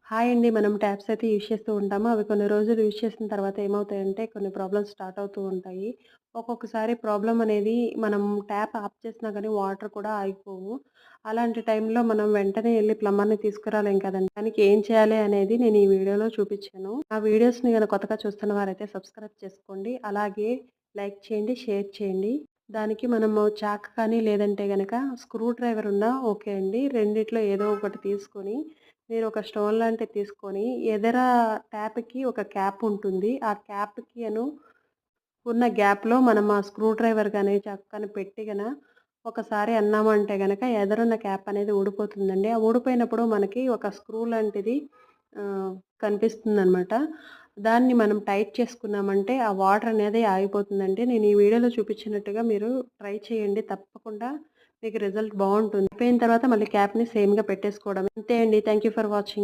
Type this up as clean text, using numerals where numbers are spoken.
Hi అండి. మనం taps అయితే యూజ్ చేస్తూ ఉంటాము. అవి కొన్ని రోజులు యూజ్ చేసిన తర్వాత ఏమవుతాయంటే కొన్ని ప్రాబ్లమ్స్ స్టార్ట్ అవుతూ ఉంటాయి. ఒక్కొక్కసారి ప్రాబ్లమ్ అనేది మనం ట్యాప్ ఆఫ్ చేసినా గానీ వాటర్ కూడా ఆగిపోవు. అలాంటి టైంలో మనం వెంటనే ఎళ్లి ప్లంబర్‌ని తీసుకురాలేం కదండీ! దానికి ఏం చేయాలి అనేది నేను ఈ వీడియోలో చూపిచ్చాను. నా వీడియోస్‌ని గనక కొత్తగా చూస్తున్న వారైతే సబ్స్క్రైబ్ చేసుకోండి. అలాగే లైక్ చేయండి, షేర్ చేయండి. దానికి మనము చాక్ కానీ లేదంటే గనక స్క్రూ డ్రైవర్ ఉన్నా ఓకే అండి. రెండిట్లో ఏదో ఒకటి తీసుకొని మీరు ఒక స్టోన్ లాంటిది తీసుకొని ఎదర ట్యాప్‌కి ఒక క్యాప్ ఉంటుంది. ఆ క్యాప్‌కి ఉన్న గ్యాప్‌లో మనం ఆ స్క్రూ డ్రైవర్ గాని, చాక్ కానీ పెట్టి ఒకసారి అన్నామంటే గనక ఎదరున్న క్యాప్ అనేది ఊడిపోతుందండి. ఆ ఊడిపోయినప్పుడు మనకి ఒక స్క్రూ లాంటిది కనిపిస్తుందనమాట. దాన్ని మనం టైట్ చేసుకున్నామంటే ఆ వాటర్ అనేది ఆగిపోతుందండి. నేను ఈ వీడియోలో చూపించినట్టుగా మీరు ట్రై చేయండి. తప్పకుండా మీకు రిజల్ట్ బావుంటుంది. అయిపోయిన తర్వాత మళ్ళీ క్యాప్‌ని సేమ్‌గా పెట్టేసుకోవడమే. అంతే అండి. Thank you for watching.